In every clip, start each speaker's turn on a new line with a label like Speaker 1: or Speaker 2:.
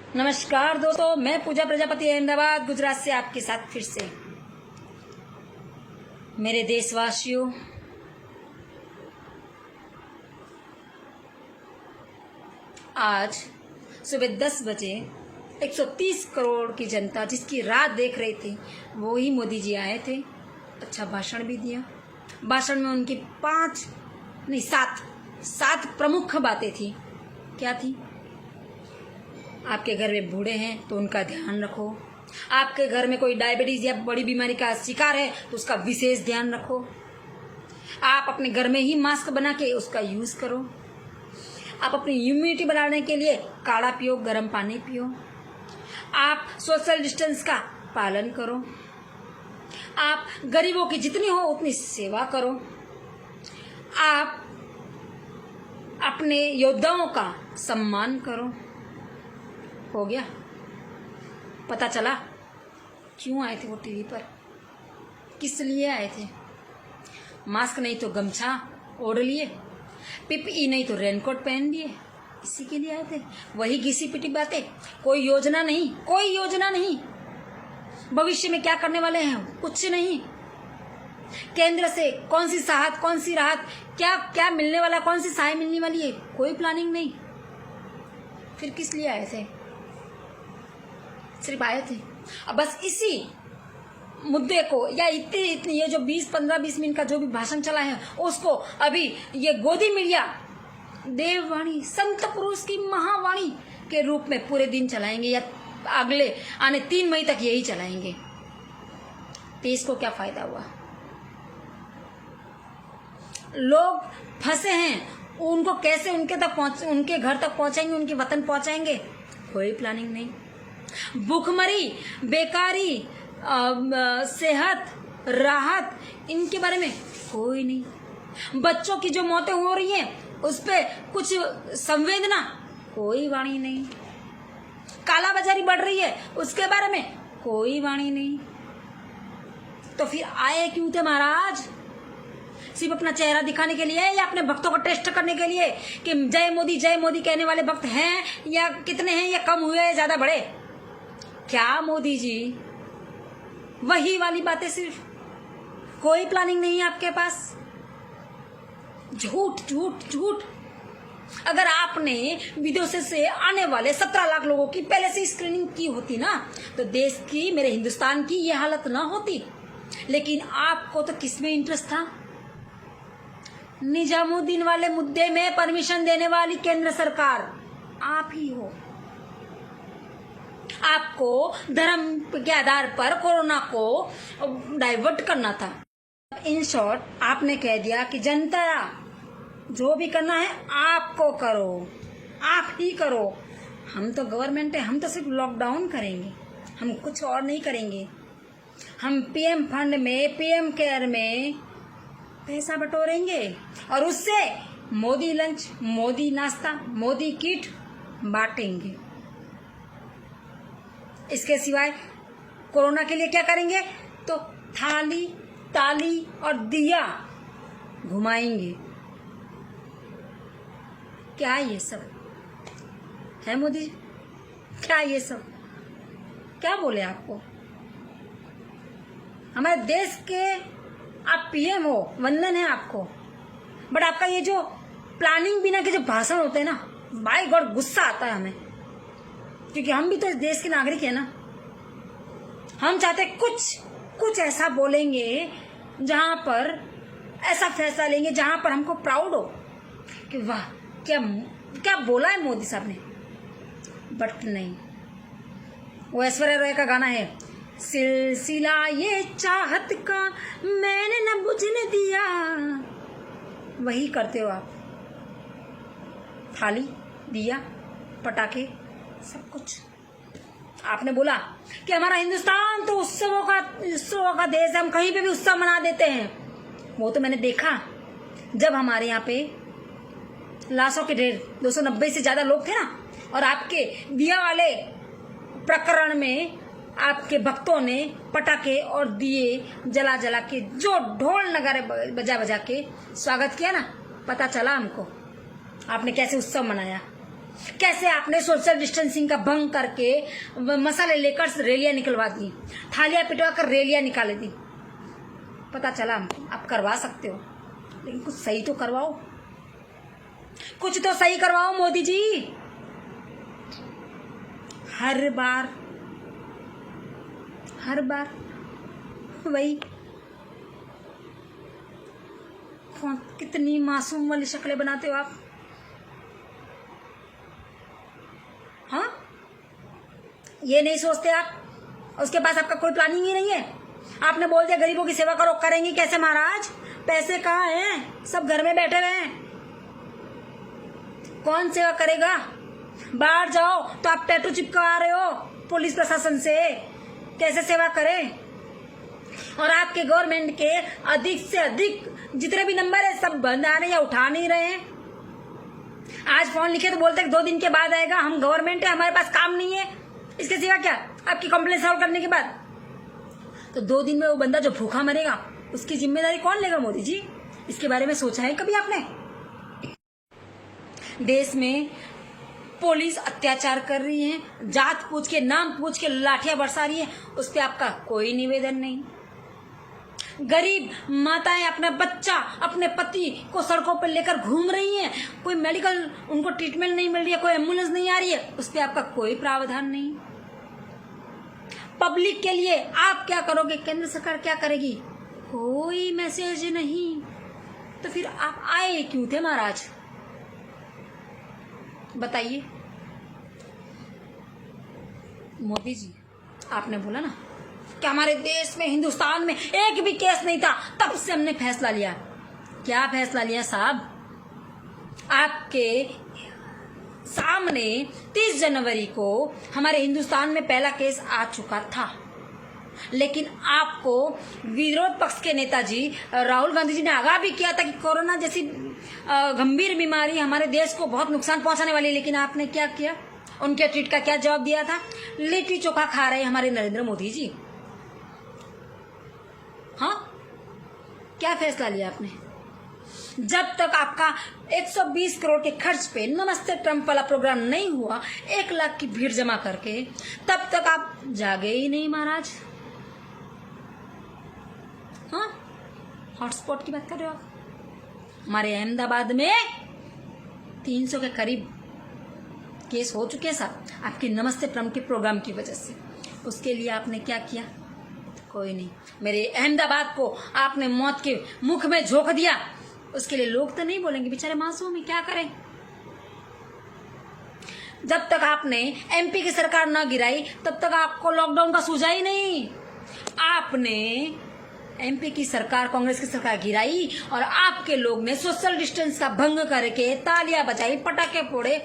Speaker 1: नमस्कार दोस्तों, मैं पूजा प्रजापति अहमदाबाद गुजरात से आपके साथ फिर से। मेरे देशवासियों, आज सुबह 10 बजे 130 करोड़ की जनता जिसकी राह देख रही थी, वो ही मोदी जी आए थे। अच्छा भाषण भी दिया। भाषण में उनकी 7 प्रमुख बातें थी। क्या थी? आपके घर में बूढ़े हैं तो उनका ध्यान रखो। आपके घर में कोई डायबिटीज या बड़ी बीमारी का शिकार है तो उसका विशेष ध्यान रखो। आप अपने घर में ही मास्क बना के उसका यूज करो। आप अपनी इम्यूनिटी बढ़ाने के लिए काढ़ा पियो, गर्म पानी पियो। आप सोशल डिस्टेंस का पालन करो। आप गरीबों की जितनी हो उतनी सेवा करो। आप अपने योद्धाओं का सम्मान करो। हो गया? पता चला क्यों आए थे वो टीवी पर, किस लिए आए थे? मास्क नहीं तो गमछा ओढ़ लिए, पीपीई नहीं तो रेनकोट पहन लिए, इसी के लिए आए थे। वही घिसी पिटी बातें, कोई योजना नहीं, कोई योजना नहीं। भविष्य में क्या करने वाले हैं? कुछ नहीं। केंद्र से कौन सी कौन सी राहत, क्या क्या मिलने वाला, कौन सी सहाय मिलने वाली है, कोई प्लानिंग नहीं। फिर किस लिए आए थे? सिर्फ आए थे। अब बस इसी मुद्दे को या इतनी ये जो 20 मिनट का जो भी भाषण चला है उसको अभी ये गोदी मीडिया देववाणी, संत पुरुष की महावाणी के रूप में पूरे दिन चलाएंगे या अगले आने 3 मई तक यही चलाएंगे। देश को क्या फायदा हुआ? लोग फंसे हैं, उनको कैसे उनके घर तक पहुंचाएंगे, उनके वतन पहुंचाएंगे? कोई प्लानिंग नहीं। भूखमरी, बेकारी, सेहत, राहत, इनके बारे में कोई नहीं। बच्चों की जो मौतें हो रही हैं उस पे कुछ संवेदना, कोई वाणी नहीं। काला बाजारी बढ़ रही है उसके बारे में कोई वाणी नहीं। तो फिर आए क्यों थे महाराज? सिर्फ अपना चेहरा दिखाने के लिए या अपने भक्तों को टेस्ट करने के लिए कि जय मोदी कहने वाले भक्त हैं या कितने हैं, या कम हुए या ज्यादा बढ़े? क्या मोदी जी? वही वाली बातें, सिर्फ कोई प्लानिंग नहीं है आपके पास। झूठ झूठ झूठ। अगर आपने विदेशों से आने वाले 17 लाख लोगों की पहले से स्क्रीनिंग की होती ना, तो देश की, मेरे हिंदुस्तान की ये हालत ना होती। लेकिन आपको तो किसमें इंटरेस्ट था? निजामुद्दीन वाले मुद्दे में परमिशन देने वाली केंद्र सरकार आप ही हो। आपको धर्म के आधार पर कोरोना को डाइवर्ट करना था। इन शॉर्ट आपने कह दिया कि जनता जो भी करना है आपको करो, आप ही करो। हम तो गवर्नमेंट है, हम तो सिर्फ लॉकडाउन करेंगे, हम कुछ और नहीं करेंगे। हम पीएम फंड में, पीएम केयर में पैसा बटोरेंगे और उससे मोदी लंच, मोदी नाश्ता, मोदी किट बांटेंगे। इसके सिवाय कोरोना के लिए क्या करेंगे? तो थाली, ताली और दिया घुमाएंगे। क्या ये सब है मोदी जी? क्या ये सब? क्या बोले आपको? हमारे देश के आप पीएम हो, वंदन है आपको। बट आपका ये जो प्लानिंग बिना के जो भाषण होते हैं ना, बाय गॉड गुस्सा आता है हमें, क्योंकि हम भी तो इस देश के नागरिक है ना। हम चाहते कुछ ऐसा बोलेंगे जहां पर, ऐसा फैसला लेंगे जहां पर हमको प्राउड हो कि वाह क्या बोला है मोदी साहब ने। बट नहीं। वो ऐश्वर्या राय का गाना है, सिलसिला ये चाहत का मैंने न बुझने दिया, वही करते हो आप। थाली, दिया, पटाखे, सब कुछ। आपने बोला कि हमारा हिंदुस्तान तो उत्सवों का देश है, हम कहीं पे भी उत्सव मना देते हैं। वो तो मैंने देखा जब हमारे यहाँ पे लाशों के ढेर 290 से ज्यादा लोग थे ना, और आपके दिया वाले प्रकरण में आपके भक्तों ने पटाखे और दिए जला जला के, जो ढोल नगारे बजा बजा के स्वागत किया ना, पता चला हमको आपने कैसे उत्सव मनाया। कैसे आपने सोशल डिस्टेंसिंग का भंग करके मसाले लेकर रैलियां निकलवा दी, थालियां पिटवा कर रैलियां निकाले दी। पता चला आप करवा सकते हो, लेकिन कुछ सही तो करवाओ, कुछ तो सही करवाओ मोदी जी। हर बार वही कितनी मासूम वाली शक्लें बनाते हो आप। हाँ, ये नहीं सोचते आप, उसके पास आपका कोई प्लानिंग ही नहीं है। आपने बोल दिया गरीबों की सेवा करो, करेंगे कैसे महाराज? पैसे कहाँ हैं? सब घर में बैठे हुए हैं, कौन सेवा करेगा? बाहर जाओ तो आप टैटू चिपका रहे हो पुलिस प्रशासन से, कैसे सेवा करें? और आपके गवर्नमेंट के अधिक से अधिक जितने भी नंबर है सब बंद आ रहे हैं, उठा नहीं रहे हैं। आज फोन लिखे तो बोलते हैं 2 दिन के बाद आएगा, हम गवर्नमेंट है, हमारे पास काम नहीं है। इसके सिवा क्या आपकी कंप्लेंट सॉल्व करने के बाद? तो 2 दिन में वो बंदा जो भूखा मरेगा उसकी जिम्मेदारी कौन लेगा? मोदी जी, इसके बारे में सोचा है कभी आपने? देश में पुलिस अत्याचार कर रही है, जात पूछ के, नाम पूछ के लाठियां बरसा रही है, उस पर आपका कोई निवेदन नहीं। गरीब माताएं अपना बच्चा, अपने पति को सड़कों पर लेकर घूम रही हैं, कोई मेडिकल उनको ट्रीटमेंट नहीं मिल रही है, कोई एम्बुलेंस नहीं आ रही है, उस पर आपका कोई प्रावधान नहीं। पब्लिक के लिए आप क्या करोगे? केंद्र सरकार क्या करेगी? कोई मैसेज नहीं। तो फिर आप आए क्यों थे महाराज? बताइए। मोदी जी, आपने बोला ना कि हमारे देश में, हिंदुस्तान में एक भी केस नहीं था, तब से हमने फैसला लिया। क्या फैसला लिया साहब? आपके सामने 30 जनवरी को हमारे हिंदुस्तान में पहला केस आ चुका था, लेकिन आपको विरोध पक्ष के नेताजी राहुल गांधी जी ने आगाह भी किया था कि कोरोना जैसी गंभीर बीमारी हमारे देश को बहुत नुकसान पहुंचाने वाली है। लेकिन आपने क्या किया? उनके ट्वीट का क्या जवाब दिया था? लिट्टी चोखा खा रहे हमारे नरेंद्र मोदी जी। हाँ, क्या फैसला लिया आपने? जब तक आपका 120 करोड़ के खर्च पे नमस्ते ट्रंप वाला प्रोग्राम नहीं हुआ, 1 लाख की भीड़ जमा करके, तब तक आप जागे ही नहीं महाराज। हाँ, हॉटस्पॉट की बात कर रहे हो आप? हमारे अहमदाबाद में 300 के करीब केस हो चुके हैं साहब, आपके नमस्ते ट्रंप के प्रोग्राम की वजह से। उसके लिए आपने क्या किया? कोई नहीं। मेरे अहमदाबाद को आपने मौत के मुख में झोंक दिया, उसके लिए लोग तो नहीं बोलेंगे बेचारे मासूम है, क्या करें? जब तक आपने एमपी की सरकार ना गिराई तब तक आपको लॉकडाउन का सूझा ही नहीं। आपने एमपी की सरकार, कांग्रेस की सरकार गिराई और आपके लोग ने सोशल डिस्टेंस का भंग करके तालियां बजाई, पटाखे फोड़े,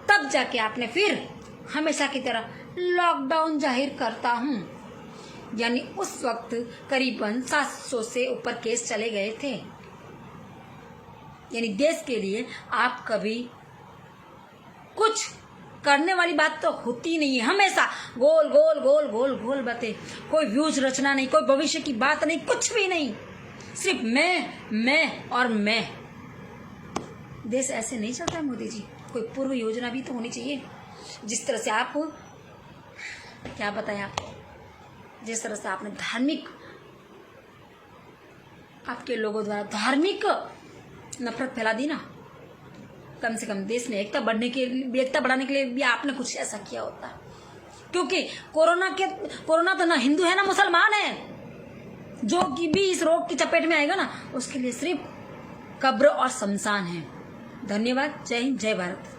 Speaker 1: तब जाके आपने फिर हमेशा की तरह लॉकडाउन जाहिर करता हूं। यानी उस वक्त करीबन 700 से ऊपर केस चले गए थे। यानी देश के लिए आप कभी कुछ करने वाली बात तो होती नहीं है, हमेशा गोल गोल गोल गोल गोल बातें, कोई व्यूज रचना नहीं, कोई भविष्य की बात नहीं, कुछ भी नहीं, सिर्फ मैं और मैं। देश ऐसे नहीं चलता है मोदी जी, कोई पूर्व योजना भी तो होनी चाहिए। जिस तरह से आप, क्या बताएं आपको, जिस तरह से आपने धार्मिक, आपके लोगों द्वारा धार्मिक नफरत फैला दी ना, कम से कम देश में एकता बढ़ाने के लिए भी आपने कुछ ऐसा किया होता। क्योंकि कोरोना तो ना हिंदू है ना मुसलमान है, जो कि भी इस रोग की चपेट में आएगा ना, उसके लिए सिर्फ कब्र और शमशान है। धन्यवाद। जय हिंद, जय भारत।